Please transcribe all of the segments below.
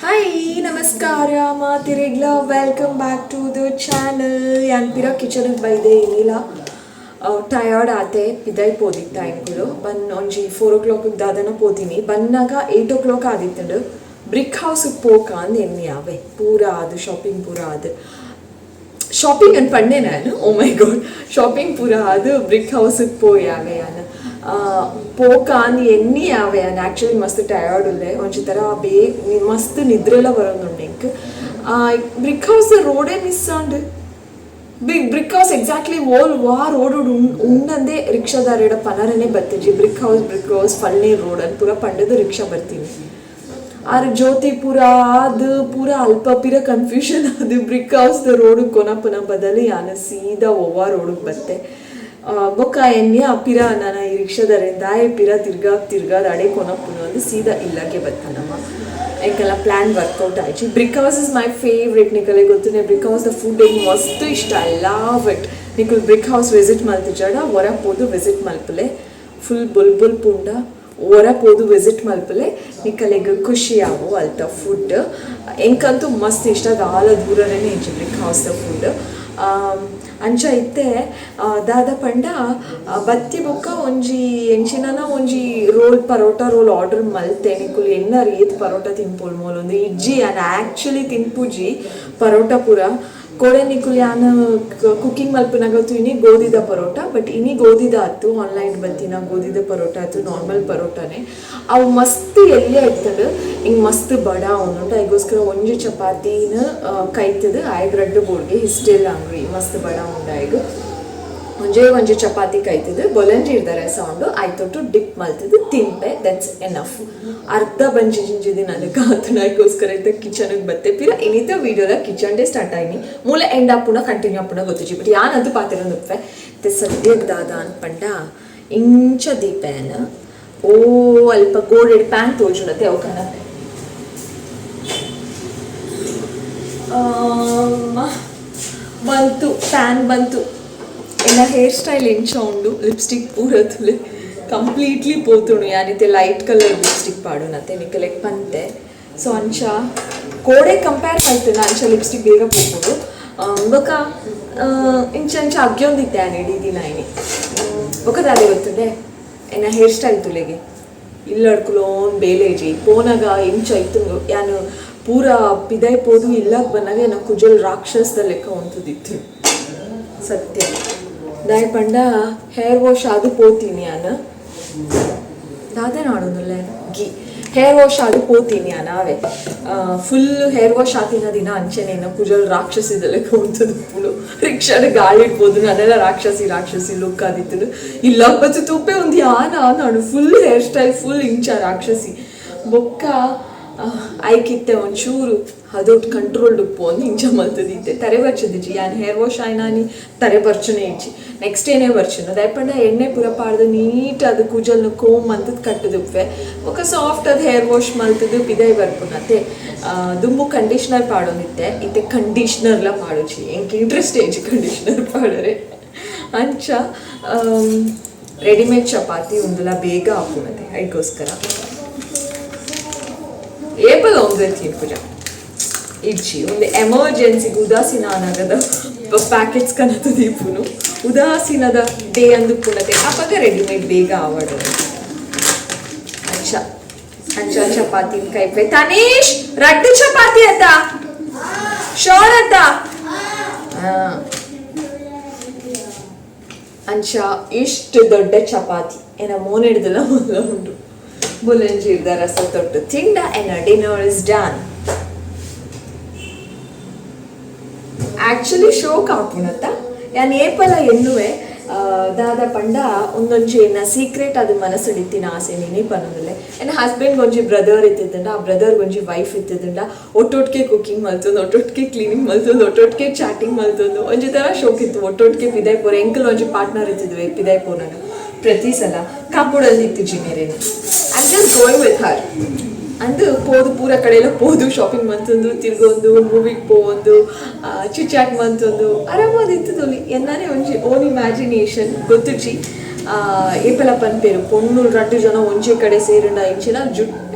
Hi, Namaskara, Matirigla. Welcome back to the channel. Yanpira kitchen by the Inila. Tired ate, Pidai Podi time kulo. Ban onji 4 o'clock dadana potini. Bannaga 8 o'clock aditadu. Brick house pokan enni ave. Pura adu shopping pura adu. Shopping and Pande nanu. Oh my god. Shopping pura adu brick house poyave yana. పోకాని ఎన్ని అవే అని actually మస్తు tired ఉండే కొంచెం తర మస్తు నిద్రలో బರೋದುಂಡು ఇంక ಬ್ರಿಕ್ ಹೌಸ್ ರೋಡೇ miss and Brick House exactly ಓಲ್ ವಾ ರೋಡ್ ಉಂಡಂದೇ ರಿಕ್ಷಾದಾರ ಪನರನೇ ಬರ್ತಿಜಿ ಬ್ರಿಕ್ ಹೌಸ್ ಫಳ್ಳಿ ರೋಡ್ ಅಂತ ಪೂರ ಪಂಡದು ರಿಕ್ಷಾ ಬರ್ತೀನಿ ಆರು ಜ್ಯೋತಿಪುರ ಅದು ಪೂರ ಅಲ್ಪ ಪಿರ ಕನ್ಫ್ಯೂಷನ್ ಅದು ಬ್ರಿಕ್ ಹೌಸ್ ರೋಡ್ ಕೊನಪನ ಬದಲು ಯಾನ ಸೀದಾ ಓವಾ ರೋಡ್ ಬರ್ತೆ ಬೊಕ್ಕ ಎನ್ನೆ ಪಿರ ನಾನು ಈ ರಿಕ್ಷಾದರಿಂದ ಪಿರ ತಿರ್ಗಾದ ಅಡೆ ಕೊನಪ್ಪುನು ಅಂದು ಸೀದಾ ಇಲ್ಲಕ್ಕೆ ಬರ್ತಾನಮ್ಮ ಎಂಕೆಲ್ಲ ಪ್ಲ್ಯಾನ್ ವರ್ಕೌಟ್ ಆಯ್ತು Brick House is my favourite ನಿಕಲೆ ಗೊತ್ತು ಬ್ರಿಕ್ ಹೌಸ್ ದ ಫುಡ್ ಹೆಂಗೆ ಮಸ್ತ್ ಇಷ್ಟ ಐ ಲವ್ ಇಟ್ ನಿಕಲ್ ಬ್ರಿಕ್ ಹೌಸ್ ವಿಸಿಟ್ ಮಲ್ತಿಜಾಡ ಹೊರಗೆ ಹೋದು ವಿಸಿಟ್ ಮಲ್ಪಲೆ ಫುಲ್ ಬುಲ್ಬುಲ್ ಪುಂಡ ಹೊರಗೆ ಹೋದು ವಿಸಿಟ್ ಮಲ್ಪಲೆ ನಿಕಲೆಗೆ ಖುಷಿ ಆಗು ಅಲ್ತ ಫುಡ್ ಎಂಕಂತೂ ಮಸ್ತ್ ಇಷ್ಟ ಗಾಲ ದೂರನೇ ಇತ್ತು ಬ್ರಿಕ್ ಹೌಸ್ ದ ಫುಡ್ ಅಂಚ ಇತ್ತೆ ದಾದ ಪಂಡ ಬತ್ತಿ ಬೊಕ್ಕ ಒಂಜಿ ಎಂಚಿನನ ಒಂಜಿ ಪರೋಟ ರೋಲ್ ಆರ್ಡರ್ ಮಲ್ತೆ ನಿಕುಲು ಎನ್ನ ರೀತಿ ಪರೋಟ ತಿನ್ಪೋಲ್ ಮೂಲೊಂದು ಇಜ್ಜಿ ಯಾನ್ ಆ್ಯಕ್ಚುಲಿ ತಿನ್ಪುಜಿ ಪರೋಟ ಪೂರ ಕೊಡೆ ನಿಕುಲು ಯಾನ್ ಕುಕಿಂಗ್ ಮಲ್ಪನಾಗತ್ತು ಇನಿ ಗೋಧಿದ ಪರೋಟ ಬಟ್ ಇನಿ ಗೋಧಿದ ಆಯ್ತು ಆನ್ಲೈನ್ ಬತ್ತಿನ ಗೋಧಿದ ಪರೋಟ ಆಯ್ತು ನಾರ್ಮಲ್ ಪರೋಟನೇ ಅವು ಮಸ್ತ್ ಎಲ್ಲೇ ಇರ್ತದೆ ಹಿಂಗೆ ಮಸ್ತ್ ಬಡ ಅವನುಂಟು ಅದಕ್ಕೋಸ್ಕರ ಒಂಜಿ ಚಪಾತಿನ ಕೈತದ ಆಯ್ಗೆ ರಡ್ಡು ಬೋರ್ಗೆ ಹಿಸ್ಟೆಲ್ ಅಂಗ್ರಿ ಮಸ್ತ್ ಬಡ ಉಂಡು ಆಯ್ಗು ಒಂಜಿ ಚಪಾತಿ ಕೈತದ ಬೊಲಂಜಿ ಇರ್ದಾರೆ ಸೌಂಡು ಆಯ್ತೊಟ್ಟು ಡಿಪ್ ಮಲ್ತದ ತಿಂಪೆ ದಟ್ಸ್ ಎನಫ್ ಅರ್ಧ ಬಂಜಿ ಜಿಂಜಿದಿನ ಅದಕ್ಕೆ ಆತನ ಅದಕ್ಕೋಸ್ಕರ ಇದ್ದ ಕಿಚನ್ಗೆ ಬತ್ತೆ ಪಿರ ಇನ್ನಿತ ವೀಡಿಯೋದ ಕಿಚನ್ ಡೇ ಸ್ಟಾರ್ಟ್ ಆಯ್ನಿ ಮೂಲೆ ಎಂಡ್ ಆಪುನ ಕಂಟಿನ್ಯೂ ಆಪುನ ಗೊತ್ತಿಜಿ ಬಟ್ ಯಾನಂತೂ ಪಾತಿರೊಂದುಪ್ಪೆ ಮತ್ತೆ ಸದ್ಯಕ್ಕೆ ದಾದ ಅನ್ಪಂಡ ಇಂಚ ದೀಪೇನ ಓ ಅಲ್ಪ ಗೋಲ್ಡೆಡ್ ಪ್ಯಾನ್ ತೋಜುನತೆ ಅವಕನ ಬಂತು ಪ್ಯಾನ್ ಬಂತು ಎಲ್ಲ ಹೇರ್ ಸ್ಟೈಲ್ ಎಂಚ ಉಂಡು ಲಿಪ್ಸ್ಟಿಕ್ ಪೂರ ತುಲೆ ಕಂಪ್ಲೀಟ್ಲಿ ಪೋತುಂಡು ಯಾನಿತೆ ಲೈಟ್ ಕಲರ್ ಲಿಪ್ಸ್ಟಿಕ್ ಪಾಡುನತೆ ನಿಕಲೆಕ್ ಪಂತೆ ಸೊ ಅಂಚ ಕೋಡೆ ಕಂಪೇರ್ ಮಾಡ್ತೇನೆ ಅಂಚ ಲಿಪ್ಸ್ಟಿಕ್ ಬೇಗ ಪೋಪುಡು ಬೊಕ ಇಂಚ ಅಗ್ಯೊಂದಿತ್ತೆ ಆನೆ ಇಡೀ ದಿನ ಏನಿ ಬೊಕದಾದೆ ಗೊತ್ತುಂಡೆ ಎನ್ನ ಹೇರ್ ಸ್ಟೈಲ್ ತುಲೆಗೆ ಇಲ್ಲಡ್ಕುಲೋನ್ ಬೇಲೇಜಿ ಪೋನಾಗ ಇಂಚ ಇತ್ತು ಯಾನು ಪೂರ ಪಿದೈ ಪೋದು ಇಲ್ಲಕ್ಕೆ ಬಂದಾಗ ಏನ ಕುಜಲ್ ರಾಕ್ಷಸದ ಲೆಕ್ಕ ಹೊಂತದಿತ್ತು ಸತ್ಯ ದಾಯ್ ಪಂಡ ಹೇರ್ ವಾಶ್ ಅದು ಪೋತೀನಿ ನಾನು ದಾದೆ ನಾಡೋದಿಲ್ಲ ಹೇರ್ ವಾಶ್ ಅದು ಪೋತೀನಿ ನಾವೇ ಫುಲ್ ಹೇರ್ ವಾಶ್ ಆತಿನ ದಿನ ಅಂಚೆನೇನು ಕುಜಲ್ ರಾಕ್ಷಸಿದ ಲೆಕ್ಕ ಹೊಂತದು ಪುಳು ರಿಕ್ಷಾದ ಗಾಳಿ ಇಡ್ಬೋದು ನಾನೆಲ್ಲ ರಾಕ್ಷಸಿ ಲುಕ್ ಆದಿತ್ತು ಇಲ್ಲ ಬಚ್ಚು ತುಪ್ಪೆ ಒಂದು ನಾಡು ಫುಲ್ ಹೇರ್ ಸ್ಟೈಲ್ ಫುಲ್ ಇಂಚ ರಾಕ್ಷಸಿ ಬೊಕ್ಕ ಆಯ್ಕಿತ್ತೆ ಒಂಚೂರು ಅದೊಟ್ಟು ಕಂಟ್ರೋಲ್ಡ್ ಉಪ್ಪು ಒಂದು ಇಂಚ ಮಲ್ತದಿತ್ತೆ ತರೆ ಬರ್ಚದಿಜ್ಜಿ ಯಾನ್ ಹೇರ್ ವಾಶ್ ಆಯ್ನಾನಿ ತರೆ ಬರ್ಚನೆ ಇಜ್ಜಿ ನೆಕ್ಸ್ಟ್ ಏನೇ ಬರ್ಚನು ದಯಪಂಡ ಎಣ್ಣೆ ಪೂರ ಪಾಡ್ದು ನೀಟ್ ಅದು ಕೂಜಲ್ನು ಕೋಮ್ ಅಂತದ್ ಕಟ್ಟದುಪ್ಪೆ ఒక ಸಾಫ್ಟ್ ಅದು ಹೇರ್ ವಾಶ್ ಮಲ್ತದು ಪಿದೈ ಬರ್ಪುನತ್ತೆ ದುಂಬು ಕಂಡೀಷ್ನರ್ ಪಾಡೋನಿತ್ತೆ ಇತ್ತೆ ಕಂಡೀಷ್ನರ್ಲ ಪಾಡೋಚಿ ಎಂಕ್ ಇಂಟ್ರೆಸ್ಟ್ ಏಜಿ ಕಂಡೀಷ್ನರ್ ಪಾಡೋರೆ ಅಂಚ ರೆಡಿಮೇಡ್ ಚಪಾತಿ ಒಂದಲ್ಲ ಬೇಗ ಹಾಕುನತ್ತೆ ಅದಕ್ಕೋಸ್ಕರ ಏಪಲ್ ಒಂದೇ ತಿನ್ಪುಜ ಇಜ್ಜಿ ಒಂದು ಎಮರ್ಜೆನ್ಸಿಗೆ ಉದಾಸೀನದ ಪ್ಯಾಕೆಟ್ಸ್ ಕನತು ದೀಪುನು ಉದಾಸೀನದ ಡೇ ಅಂದು ಪುನತೆ ಅಪ್ಪಾಗ ರೆಡಿಮೇಡ್ ಬೇಗ ಆವಡು ಅಂಚ ಚಪಾತಿ ಕೈಪೆ ತನೀಶ್ ರಡ್ಡು ಚಪಾತಿ ಅತ್ತ ಶೋರ್ ಅತ್ತ ಅಂಚ ಇಷ್ಟು ದೊಡ್ಡ ಚಪಾತಿ ಏನ ಮೋನ್ ಹಿಡ್ದಲ್ಲ ಮೊದಲ ಉಂಟು ಬುಲಂಜಿ ಇರ್ದ ರಸ ತೊಟ್ಟು ತಿಂಡ ಎನ್ನ ಡಿನ್ನರ್ ಇಸ್ ಡನ್ ಆಕ್ಚುಲಿ ಶೋಕ್ ಆಪುನತ್ತ ಯಾನ್ ಏಪಲ ಎನ್ನುವೆ ದಾದ ಪಂಡ ಒಂದೊಂಜಿ ಎನ್ನ ಸೀಕ್ರೆಟ್ ಅದು ಮನಸ್ಸಡಿತ್ತಿನ ಆಸೆ ನೀನೇ ಪನ್ನೋದಿಲ್ಲ ಎನ್ನ ಹಸ್ಬೆಂಡ್ ಒಂಜಿ ಬ್ರದರ್ ಇತ್ತಿದ್ದಂಡ ಆ ಬ್ರದರ್ ಒಂಜಿ ವೈಫ್ ಇತ್ತಿದ್ದಂಡ ಒಟ್ಟೊಟ್ಟಿಗೆ ಕುಕಿಂಗ್ ಮಲ್ತೊಂದು ಒಟ್ಟೊಟ್ಟಿಗೆ ಕ್ಲೀನಿಂಗ್ ಮಲ್ತೊಂದು ಒಟ್ಟೊಟ್ಟಿಗೆ ಚಾಟಿಂಗ್ ಮಲ್ತೊಂದು ಒಂಜಿ ಥರ ಶೋಕ್ ಇತ್ತು ಒಟ್ಟೊಟ್ಟಿಗೆ ಪಿದೈ ಪೋರೆ ಎಂಕಲ್ ಒಂಜಿ ಪಾರ್ಟ್ನರ್ ಇತ್ತಿದ್ವಿ ಪಿದೈ ಪೋನಾಗ ಪ್ರತಿ ಸಲ ಕಾಪುಡಲ್ಲಿ ಇತ್ತಿಜ್ಜಿ ಮೇರೇನು I just going with her ಅಂದು ಪೋದು ಪೂರ ಕಡೆಯೆಲ್ಲ ಪೋದು ಶಾಪಿಂಗ್ ಮಂತೊಂದು ತಿರ್ಗೊಂದು ಮೂವಿಗೆ ಪೋವೊಂದು ಚಿಚಾಟ್ ಮಂತೊಂದು ಆರಾಮಾದ ಇತ್ತದೊಲಿ ಎನ್ನಾನೇ ಒಂಜಿ ಓನ್ ಇಮ್ಯಾಜಿನೇಷನ್ ಗೊತ್ತುಜಿ ಏಪಲ ಪನ್ಪೇರು ಪೊಣ್ಣು 2 ಜನ ಒಂಜೇ ಕಡೆ ಸೇರಿನ ಇಂಚಿನ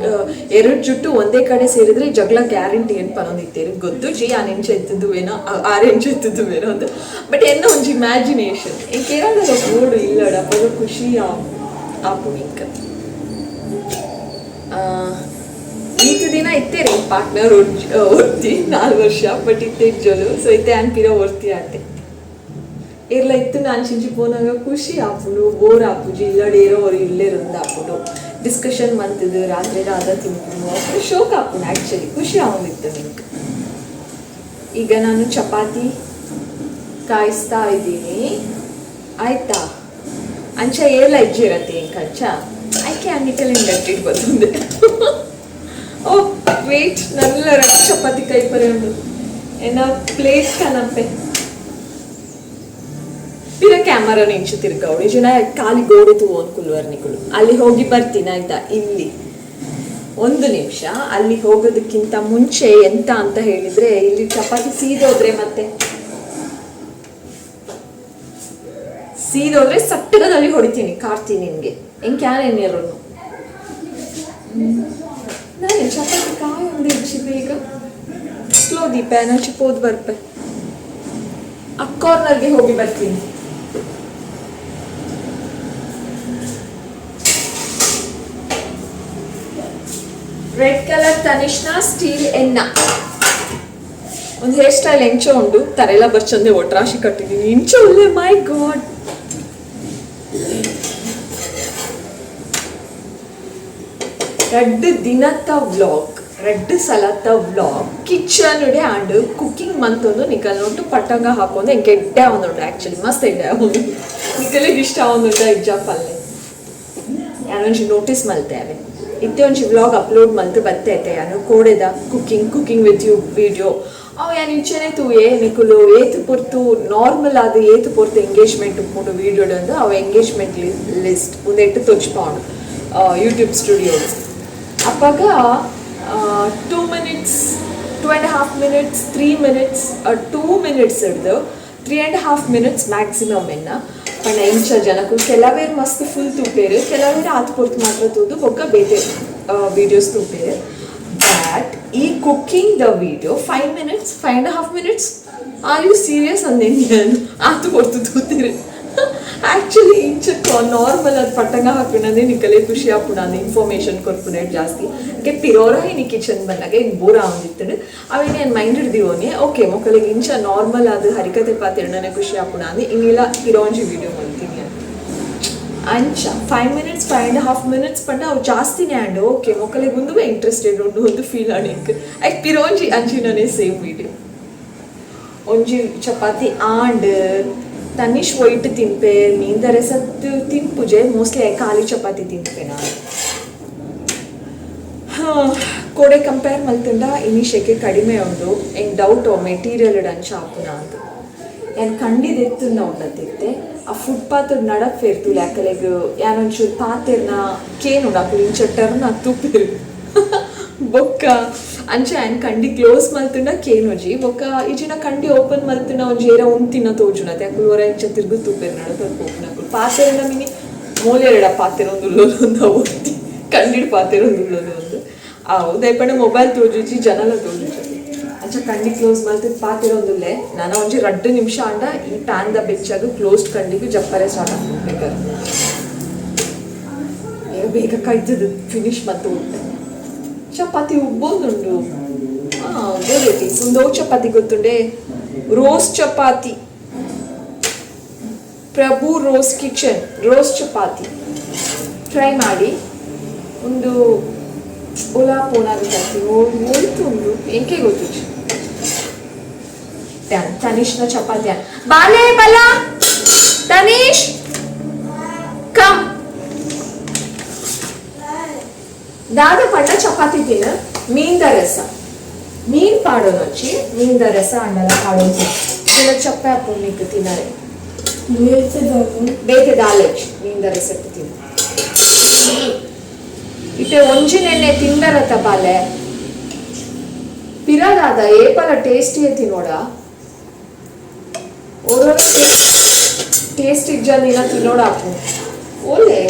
ಎರಡು ಜುಟ್ಟು ಒಂದೇ ಕಡೆ ಸೇರಿದ್ರೆ ಜಗಳ ಗ್ಯಾರಂಟಿ ಏನು ಪನೊಂದಿತ್ತೇರು ಗೊತ್ತು ಜಿ ಆ ನೆಂಚ ಎತ್ತದುವೇನೋ ಆರೆಂಚು ಎತ್ತದುವೇನೋ ಅಂತ ಬಟ್ ಎನ್ನ ಒಂಜಿ ಇಮ್ಯಾಜಿನೇಷನ್ ಕೇರಳದ ಬೋರ್ಡು ಇಲ್ಲಡ ಬರೋ ಖುಷಿ ಆಪುಣಿಕ ಈತ ದಿನ ಇತ್ತೇರಿ ಪಾರ್ಟ್ನರ್ ಒರ್ತಿ 4 ವರ್ಷ ಬಟ್ ಇತ್ತೆ ಇಜ್ಜೋಲು ಸೊ ಇತ್ತೆ ಅನ್ಪಿರ ಒರ್ತಿ ಆತೆ ಇರ್ಲ ಇತ್ತು ನಾನು ಚಿಂಚಿ ಪೋನಾಗ ಖುಷಿ ಆಪುಡು ಬೋರ್ ಆಪುಜಿ ಇಲ್ಲಡೇರೋ ಅವ್ರು ಇಲ್ಲೇ ರಂದು ಆಪುಡು ಡಿಸ್ಕಷನ್ ಮಂತದ್ದು ರಾತ್ರಿ ಅದ ತಿಂಪುಡು ಅప్పుడు ಶೋಕ್ ಆಪುಡು ಆ್ಯಕ್ಚುಲಿ ಖುಷಿ ಆಗೋದಿತ್ತು ನಿಮ್ಗೆ ಈಗ ನಾನು ಚಪಾತಿ ಕಾಯಿಸ್ತಾ ಇದ್ದೀನಿ ಆಯ್ತಾ ಅಂಚ ಏರ್ಲ ಇಜ್ಜಿರತ್ತೆ ಇಂಕಂಚ ಆಯ್ಕೆ ಅನ್ನಿಕಲ್ ಇಂಡಕ್ಟಿಡ್ ಬರ್ತುಂದೆ ಓ ವೇಟ್ ನಲ್ಲ ರಟ್ಟು ಚಪಾತಿ ಕೈ ಪರೆ ಉಂಡು ಏನ ಪ್ಲೇಟ್ ಕನಪ್ಪೆ ಪಿರ ಕ್ಯಾಮರಾ ನಿಂಚು ತಿರ್ಗೌಡಿ ಜನ ಖಾಲಿ ಗೋಡೆ ತೂ ಅನ್ಕುಲ್ವರ್ನಿಗಳು ಅಲ್ಲಿ ಹೋಗಿ ಬರ್ತೀನಿ ಆಯ್ತಾ ಇಲ್ಲಿ 1 ನಿಮಿಷ ಅಲ್ಲಿ ಹೋಗೋದಕ್ಕಿಂತ ಮುಂಚೆ ಎಂತ ಅಂತ ಹೇಳಿದ್ರೆ ಇಲ್ಲಿ ಚಪಾತಿ ಸೀದೋದ್ರೆ ಮತ್ತೆ ಸೀದೋದ್ರೆ ಸಟ್ಟಗದಲ್ಲಿ ಹೊಡಿತೀನಿ ಕಾರ್ತೀನಿ ನಿನ್ಗೆ ಹೆಂಗ್ ಕ್ಯಾನೇನಿರು ನಾನು ಚಪಾತಿ ಕಾಯಿ ಒಂದು ಹೆಚ್ಚಿ ಬೇಗ ಸ್ಲೋ ದೀಪ ಏನಚ್ಚಿ ಪೋದ್ ಬರ್ಪೆ ಆ ಕಾರ್ನರ್ಗೆ ಹೋಗಿ ಬರ್ತೀನಿ ರೆಡ್ ಕಲರ್ ತನಿಷ್ನ ಸ್ಟೀಲ್ ಎನ್ನ ಒಂದು ಹೇರ್ ಸ್ಟೈಲ್ ಎಂಚೋ ಉಂಡು ತರೆಲ್ಲ ಬರ್ಚಂದೆ ಒಟ್ರಾಶಿ ಕಟ್ಟಿದೀನಿ ಇಂಚ ಒಳ್ಳೆ ಮೈ ಗಾಡ್ ದಿನದ ವ್ಲಾಗ್ 2 ಸಲದ ವ್ಲಾಗ್ ಕಿಚನ್ ಉಡೆ ಆಂಡ್ ಕುಕಿಂಗ್ ಮಂತೊಂದು ನಿಕಲ್ ನೋಟು ಪಟ್ಟಂಗ ಹಾಕೊಂಡು ಎಂಗೆ ಎಡ್ಡೆ ಆವೊಂದುಂಡು ಆ್ಯಕ್ಚುಲಿ ಮಸ್ತ್ ಎಡ್ಡೆ ಆವೊಂದು ನಿಕಲಿಗೆ ಇಷ್ಟ ಆವೊಂದುಂಟ ಇಜ್ಜ ಪಲ್ಲೆ ಯಾನೊಂಜಿ ನೋಟಿಸ್ ಮಲ್ತೇವೆ ಇತ್ತೆ ಒಂಜಿ ವ್ಲಾಗ್ ಅಪ್ಲೋಡ್ ಮಲ್ತು ಬರ್ತೈತೆ ಯಾನು ಕೋಡೆದ ಕುಕಿಂಗ್ ವಿತ್ ಯು ವಿಡಿಯೋ ಅವು ಯಾನು ಇಂಚೆನೆ ತೂಯೆ ನಿಕುಲು ಏತು ಪೊರ್ತು ನಾರ್ಮಲ್ ಆದ ಏತು ಪೊರ್ತು ಎಂಗೇಜ್ಮೆಂಟ್ ಉಪ್ಪುಂಡು ವಿಡಿಯೋಡು ಅಂದು ಅವು ಎಂಗೇಜ್ಮೆಂಟ್ ಲಿಸ್ಟ್ ಒಂದೆಟ್ಟು ತೊಚ್ಪಾಂಡು ಯೂಟ್ಯೂಬ್ ಸ್ಟುಡಿಯೋ ಅಪ್ಪಾಗ 2 minutes 2.5 minutes 3 minutes 2 minutes ಹಿಡ್ದು 3.5 minutes ಮ್ಯಾಕ್ಸಿಮಮ್ ಎನ್ನ ಪಂಡ ಇಂಚ ಜನಕ್ಕೂ ಕೆಲವೇರು ಮಸ್ತ್ ಫುಲ್ ತೂಪೇರು ಕೆಲವೇರು ಆತು ಪೊರ್ತು ಮಾತ್ರ ತೂದು ಬೊಕ್ಕ ಬೇತೆ ವೀಡಿಯೋಸ್ ತೂಪೇರು ಬಟ್ ಈ ಕುಕ್ಕಿಂಗ್ ದ video 5 minutes 5.5 minutes are you serious ಅಂದೇನು ಆತು ಪೊರ್ತು ತೂತೀರಿ ಆ್ಯಕ್ಚುಲಿ ಇಂಚಕ್ಕೆ ನಾರ್ಮಲ್ ಅದು ಪಟ್ಟಂಗ ಹಾಕೊಂಡೇ ನಿಕಲೆ ಖುಷಿ ಆಪುಣ ಅಂದು ಇನ್ಫಾರ್ಮೇಷನ್ ಕೊರ್ಪುನೆ ಜಾಸ್ತಿ ಹಾಗೆ ಪಿರೋರ ಇನಿ ಕಿಚನ್ ಬಂದಾಗ ಹಿಂಗೆ ಬೋರ್ ಆವಂದಿತ್ತು ಅವೇನು ಏನು ಮೈಂಡ್ ಹಿಡ್ದೀವನಿ ಓಕೆ ಮಕ್ಕಳಿಗೆ ಇಂಚ ನಾರ್ಮಲ್ ಅದು ಹರಿಕತೆ ಪಾತಿರ್ಣನೆ ಖುಷಿ ಆಪುಣ ಅಂದು ಇನ್ನಿಲ್ಲ ಪಿರೋಂಜಿ ವಿಡಿಯೋ ಮಾಡ್ತೀನಿ ಅಂಚ 5 minutes 5.5 minutes ಪಂಡ ಅವು ಜಾಸ್ತಿನೇ ಆಂಡು ಓಕೆ ಮಕ್ಕಳಿಗೆ ಒಂದು ಇಂಟ್ರೆಸ್ಟೆಡ್ ಉಂಡು ಒಂದು ಫೀಲ್ ಆಣಿಕ್ ಐಕ್ ಪಿರೋಂಜಿ ಅಂಚಿನೇ ಸೇಮ್ ವಿಡಿಯೋ ಒಂಜಿ ಚಪಾತಿ ಆಂಡ್ ತನಿಷ್ ವೈಟ್ ತಿಂಪೆ ಮೀಂದರೆ ಸತ್ತು ತಿಂಪುಜೆ ಮೋಸ್ಟ್ಲಿ ಖಾಲಿ ಚಪಾತಿ ತಿಂಪೆ ನಾನು ಕೋಡೆ ಕಂಪೇರ್ ಮಲ್ತಂಡ ಇನಿಷಕ್ಕೆ ಕಡಿಮೆ ಉಂಡು ಹೆಂಗೆ ಡೌಟ್ ಮೆಟೀರಿಯಲ್ ಅಂಚ ಆಪುನ ಅಂತ ಏನು ಕಂಡಿದೆತ್ತು ಉಂಡತ್ತಿತ್ತೆ ಆ ಫುಟ್ಪಾತ್ ನಡಕ್ ಫೇರ್ತು ಯಾಕಲೆಗ್ ಯಾನೊಂಚೂರು ಪಾತೆರ್ನ ಕೇನು ಅಪ್ಪು ಇಂಚ ಟರ್ನ್ ತುಪ್ಪಿರು ಬೊಕ್ಕ ಅಂಚೆ ಆ್ಯನ್ ಕಂಡಿ ಕ್ಲೋಸ್ ಮಲ್ತುಂಡ ಕೇನೋಜಿ ಬೊಕ್ಕ ಈಜಿನ ಕಂಡಿ ಓಪನ್ ಮಲ್ತುಂಡ ಒಂಜಿ ಏರ ಉಂತಿನ ತೋಜುನತೆ ಯಾಕುಲು ಹೊರ ಇಂಚ ತಿರ್ಗು ತೂಪೇರು ನಡ ಸ್ವಲ್ಪ ಓಪನ್ ಪಾತೆರನ ಮಿನಿ ಮೂಲೆರಡ ಪಾತೆರೊಂದು ಉಳ್ಳೋದು ಒತ್ತಿ ಕಂಡಿಡ್ ಪಾತೆರೊಂದು ಉಳ್ಳೋದು ಒಂದು ಅವು ದಯಪಂಡ ಮೊಬೈಲ್ ತೋಜುಜಿ ಜನಲ ತೋಜುಜಿ ಅಂಚ ಕಂಡಿ ಕ್ಲೋಸ್ ಮಲ್ತಿದ್ ಪಾತೆರೊಂದುಲ್ಲೆ ನಾನು ಒಂಜಿ 2 ನಿಮಿಷ ಆಂಡ ಈ ಪ್ಯಾನ್ ದ ಬೆಚ್ಚಾಗ ಕ್ಲೋಸ್ಡ್ ಕಂಡಿಗೂ ಜಪ್ಪರೆ ಸ್ಟಾರ್ಟ್ ಆಗ್ಬೇಕಾರೆ ಬೇಗ ಕೈತದು ಫಿನಿಶ್ ಮತ್ತು ಚಪಾತಿ ಉಬ್ಬೋದುಂಡು ಗೊತ್ತೈತಿ ಸುಂದೋ ಚಪಾತಿ ಗೊತ್ತುಂಡೆ ರೋಸ್ ಚಪಾತಿ ಪ್ರಭು ರೋಸ್ ಕಿಚನ್ ರೋಸ್ ಚಪಾತಿ ಟ್ರೈ ಮಾಡಿ ಒಂದು ಓಲಾ ಪೋನಾಗ ತರ್ತೀನಿ ಹೋಯ್ತು ಉಂಡು ಎಂಕೆ ಗೊತ್ತು ತನಿಷ್ನ ಚಪಾತಿ ಬಾಲೆ ಬಲ ತನಿಷ್ ಕಮ್ ದಾದ ಪಂಡ ಚಪಾತಿ ತಿನ್ನ ಮೀನ್ದ ರಸ ಮೀನ್ ಪಾಡೋನೊಚ್ಚಿ ಮೀನ್ದ ರಸ ಅಂಡಲ ಪಾಡೋದು ಇದೆಲ್ಲ ಚಪ್ಪೆ ಹಾಕೊಂಡು ತಿನ್ನರೆ ಬೇತೆ ದಾಲೆಚ್ಚಿ ಮೀನ್ದ ರಸ ತಿನ್ನ ಇತ್ತೆ ಒಂಜಿನೆಣ್ಣೆ ತಿಂದರತ ಬಾಲೆ ಪಿರದಾದ ಏಪಲ ಟೇಸ್ಟಿ ತಿನ್ನೋಡ ಓರೋರ ಟೇಸ್ಟ್ ಇಜ್ಜ ನೀನ ತಿನ್ನೋಡ ಹಾಕು ओले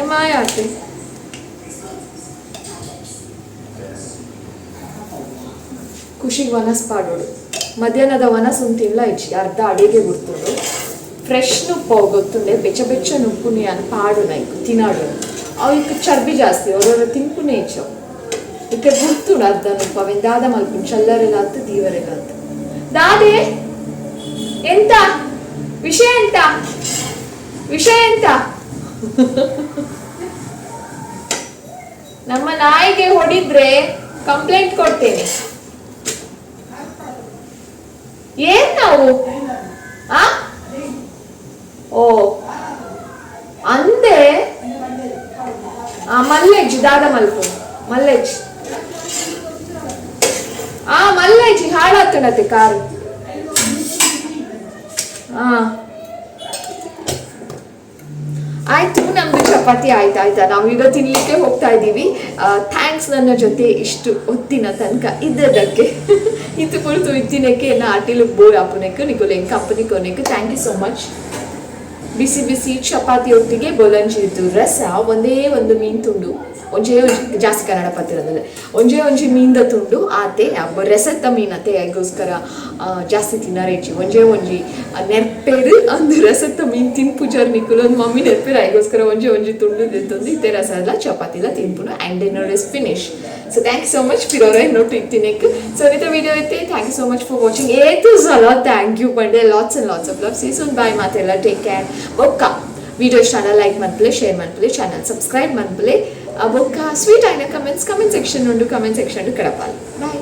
माय आते ಖುಷಿಗೆ ವನಸ್ ಪಾಡೋಡು ಮಧ್ಯಾಹ್ನದ ವನಸ್ ತಿನ್ಲ ಇಚ್ಚಿ ಅರ್ಧ ಅಡಿಗೆ ಗುರ್ತೋಡು ಫ್ರೆಶ್ ನುಪ್ಪು ಗೊತ್ತುಂಡೆ ಬೆಚ್ಚ ಬೆಚ್ಚ ನುಪ್ಪುನಿ ಅನ್ ಪಾಡು ನೈಕು ತಿನ್ನಾಡು ಅವು ಇಕ್ಕ ಚರ್ಬಿ ಜಾಸ್ತಿ ಅವ್ರವ್ರ ತಿನ್ಪುನೇ ಇಚ್ಚವು ಇಕ್ಕ ಗುರ್ತುಡು ಅರ್ಧ ನುಪ್ಪು ಅವೇನು ದಾದ ಮಲ್ಪುನ್ ಚಲ್ಲರೆಲ್ಲ ಆತು ದೀವರೆಲ್ಲ ಆತು ದಾದೆ ಎಂತ ವಿಷಯ ಎಂತ ವಿಷಯ ಎಂತ ನಮ್ಮ ನಾಯಿಗೆ ಹೊಡಿದ್ರೆ ಕಂಪ್ಲೇಂಟ್ ಕೊಡ್ತೇನೆ ಏನ್ ನಾವು ಓ ಅಂದೆ ಮಲ್ಲೆಜ್ಜಿ ದಾದ ಮಲ್ಪು ಮಲ್ಲೆಜ್ಜಿ ಮಲ್ಲೆಜ್ಜಿ ಹಾಳಾಗ್ತಡತ್ತೆ ಕಾರು ಆಯ್ತು ನಮ್ದು ಚಪಾತಿ ಆಯ್ತಾ ನಾವೀಗ ತಿನ್ಲಿಕ್ಕೆ ಹೋಗ್ತಾ ಇದ್ದೀವಿ ಥ್ಯಾಂಕ್ಸ್ ನನ್ನ ಜೊತೆ ಇಷ್ಟು ಹೊತ್ತಿನ ತನಕ ಇದ್ದದಕ್ಕೆ ಇದು ಕುರಿತು ಇತ್ತಿನಕ್ಕೆ ಆಟಿಲು ಬೋರ್ ಆಪುನಕ್ಕೆ ನಿಕೋಲೆ ಕಂಪನಿ ಕೊನೆಗೆ ಥ್ಯಾಂಕ್ ಯು ಸೋ ಮಚ್ ಬಿಸಿ ಬಿಸಿ ಚಪಾತಿ ಒಟ್ಟಿಗೆ ಬೊಲಂಜಿದ್ದು ರಸ ಒಂದೇ ಒಂದು ಮೀನು ತುಂಡು ಒಂಜೇ ಜಾಸ್ತಿ ಕನ್ನಡ ಪತ್ತಿರೋದ್ರೆ ಒಂಜೇ ಮೀನ್ದ ತುಂಡು ಆತೆ ರೆಸತ್ತ ಮೀನತ್ತೆ ಅದಕ್ಕೋಸ್ಕರ ಜಾಸ್ತಿ ತಿನ್ನರೇಚಿ ಒಂಜಿ ನೆರ್ಪೇರು ಅಂದು ರಸತ್ತ ಮೀನು ತಿನ್ಪುಜರ್ ನಿಕ್ಕಲು ಒಂದು ಮಮ್ಮಿ ನೆರ್ಪೇರು ಅದಕ್ಕೋಸ್ಕರ ಒಂಜಿ ತುಂಡು ತಿಂತಂದು ಇತ್ತೆ ರಸ ಎಲ್ಲ ಚಪಾತಿ ಎಲ್ಲ ತಿನ್ಪುನು and dinner is finish so thank you so much ಪಿರೋರ ನೋಟು ಇತ್ತಿನಕ್ಕೆ ಸೊ ಇತ್ತ ವಿಡಿಯೋ ಐತೆ thank you so much for watching ಏತು ಸಲ ಥ್ಯಾಂಕ್ ಯು ಬಂಡೆ lots and lots of love season bye ಮಾತೆಲ್ಲ ಟೇಕ್ ಕೇರ್ ಒಕ್ಕ ವಿಡಿಯೋ ಇಷ್ಟ ಲೈಕ್ ಮಾಡ್ಪಲೆ ಶೇರ್ ಮಾಡ್ಪಲೆ ಚಾನಲ್ ಸಬ್ಸ್ಕ್ರೈಬ್ ಮಾಡ್ಪಲೆ ಬೊಕ್ಕ ಸ್ವೀಟ್ ಆಯ್ನ ಕಮೆಂಟ್ ಸೆಕ್ಷನ್ ಉಂಡು ಕಮೆಂಟ್ ಸೆಕ್ಷನ್ ಕಡಪಾలి ಬಾಯ್